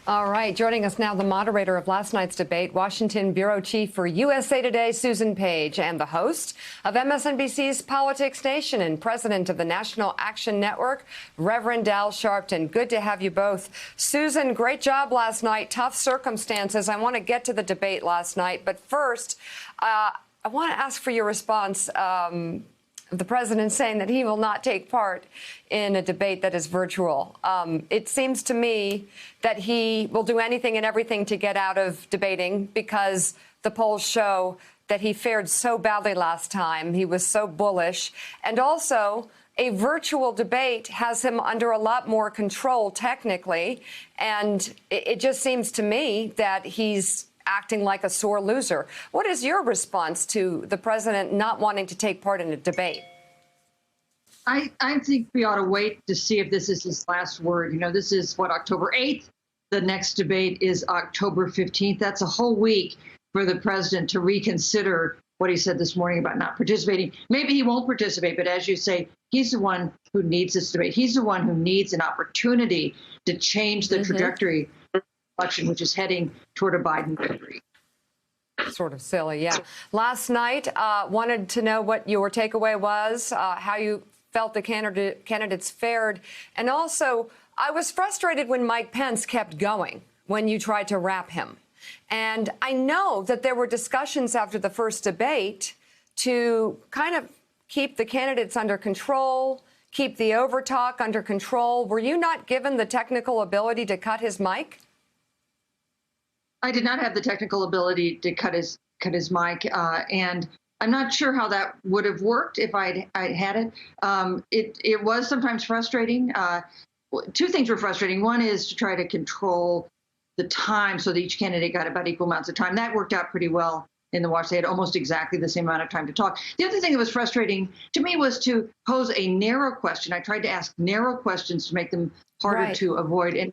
All right, joining us now, the moderator of last night's debate, Washington bureau chief for USA Today, Susan Page, and the host of MSNBC's Politics Nation and president of the National Action Network, Reverend Al Sharpton. Good to have you both. Susan, great job last night. Tough circumstances. I want to get to the debate last night. But first, I want to ask for your response. The president saying that he will not take part in a debate that is virtual. It seems to me that he will do anything and everything to get out of debating because the polls show that he fared so badly last time. He was so bullish. And also, a virtual debate has him under a lot more control technically. And it just seems to me that he's acting like a sore loser. What is your response to the president not wanting to take part in a debate? I think we ought to wait to see if this is his last word. You know, this is October 8th. The next debate is October 15th. That's a whole week for the president to reconsider what he said this morning about not participating. Maybe he won't participate, but as you say, he's the one who needs this debate. He's the one who needs an opportunity to change the trajectory election, which is heading toward a Biden victory. Sort of silly, yeah. Last night, wanted to know what your takeaway was, how you felt the candidates fared. And also, I was frustrated when Mike Pence kept going, when you tried to wrap him. And I know that there were discussions after the first debate to kind of keep the candidates under control, keep the overtalk under control. Were you not given the technical ability to cut his mic? I did not have the technical ability to cut his mic, and I'm not sure how that would have worked if I'd had it. It was sometimes frustrating. Two things were frustrating. One is to try to control the time so that each candidate got about equal amounts of time. That worked out pretty well in the wash. They had almost exactly the same amount of time to talk. The other thing that was frustrating to me was to pose a narrow question. I tried to ask narrow questions to make them harder to avoid. And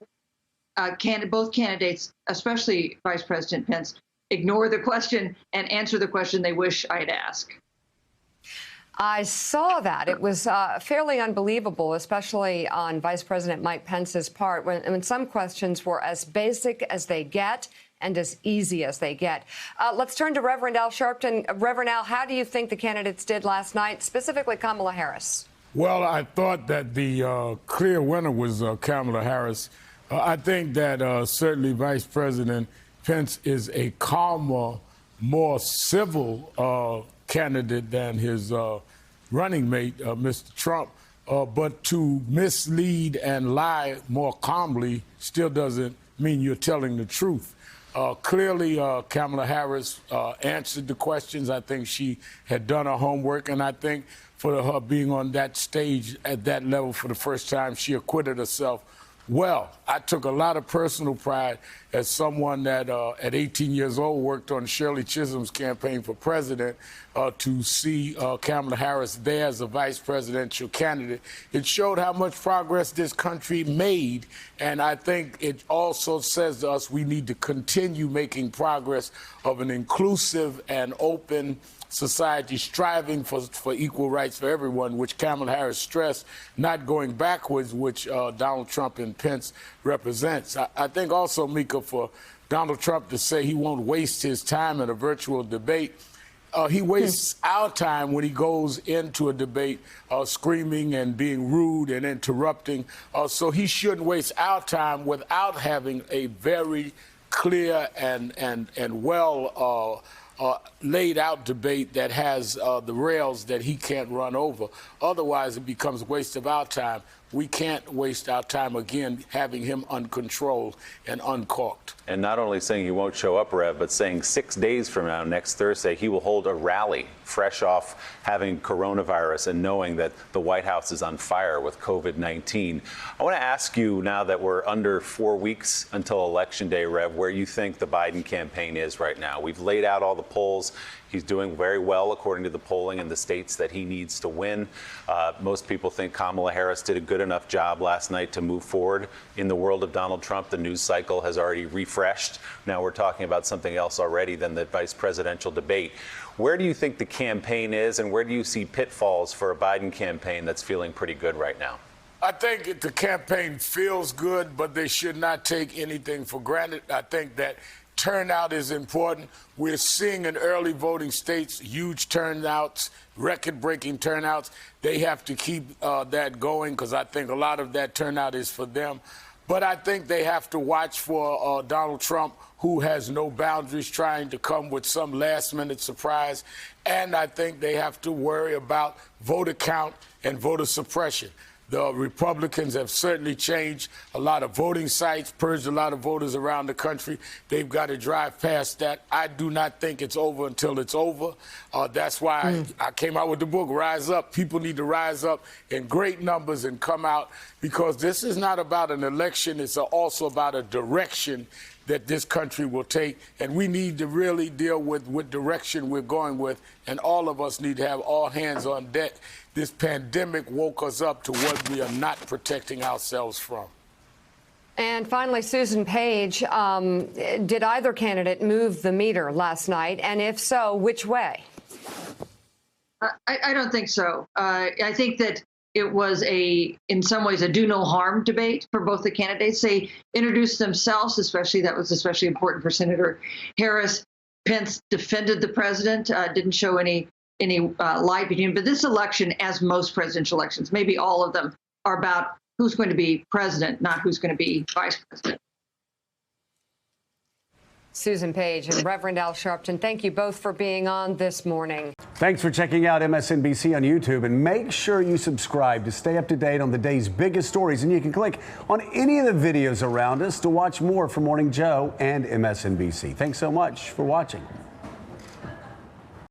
both candidates, especially Vice President Pence, ignore the question and answer the question they wish I'd ask. I saw that. It was fairly unbelievable, especially on Vice President Mike Pence's part, when some questions were as basic as they get and as easy as they get. Let's turn to Reverend Al Sharpton. Reverend Al, how do you think the candidates did last night, specifically Kamala Harris? Well, I thought that the clear winner was Kamala Harris. I think that certainly Vice President Pence is a calmer, more civil candidate than his running mate, Mr. Trump. But to mislead and lie more calmly still doesn't mean you're telling the truth. Clearly, Kamala Harris answered the questions. I think she had done her homework, and I think for her being on that stage at that level for the first time, she acquitted herself well. I took a lot of personal pride as someone that at 18 years old worked on Shirley Chisholm's campaign for president to see Kamala Harris there as a vice presidential candidate. It showed how much progress this country made, and I think it also says to us we need to continue making progress of an inclusive and open society striving for equal rights for everyone, which Kamala Harris stressed, not going backwards, which Donald Trump and Pence represents. I think also, Mika, for Donald Trump to say he won't waste his time in a virtual debate, he wastes our time when he goes into a debate screaming and being rude and interrupting. So he shouldn't waste our time without having a very clear and well laid out debate that has the rails that he can't run over. Otherwise, it becomes a waste of our time. We can't waste our time again having him uncontrolled and uncorked. And not only saying he won't show up, Rev, but saying 6 days from now, next Thursday, he will hold a rally fresh off having coronavirus and knowing that the White House is on fire with COVID-19. I want to ask you, now that we're under 4 weeks until Election Day, Rev, where you think the Biden campaign is right now. We've laid out all the polls. He's doing very well according to the polling in the states that he needs to win. Most people think Kamala Harris did a good enough job last night to move forward. In the world of Donald Trump, the news cycle has already refreshed. Now we're talking about something else already than the vice presidential debate. Where do you think the campaign is, and where do you see pitfalls for a Biden campaign that's feeling pretty good right now? I think the campaign feels good, but they should not take anything for granted. I think that turnout is important. We're seeing in early voting states huge turnouts, record-breaking turnouts. They have to keep that going because I think a lot of that turnout is for them. But I think they have to watch for Donald Trump, who has no boundaries, trying to come with some last-minute surprise. And I think they have to worry about voter count and voter suppression. The Republicans have certainly changed a lot of voting sites, purged a lot of voters around the country. They've got to drive past that. I do not think it's over until it's over. That's why I came out with the book, Rise Up. People need to rise up in great numbers and come out, because this is not about an election. It's also about a direction that this country will take, and we need to really deal with what direction we're going with, and all of us need to have all hands on deck. This pandemic woke us up to what we are not protecting ourselves from. And finally, Susan Page, did either candidate move the meter last night? And if so, which way? I don't think so. I think that it was in some ways, a do no harm debate for both the candidates. They introduced themselves, that was especially important for Senator Harris. Pence defended the president, didn't show any light between him. But this election, as most presidential elections, maybe all of them, are about who's going to be president, not who's going to be vice president. Susan Page and Reverend Al Sharpton, thank you both for being on this morning. Thanks for checking out MSNBC on YouTube, and make sure you subscribe to stay up to date on the day's biggest stories. And you can click on any of the videos around us to watch more from Morning Joe and MSNBC. Thanks so much for watching.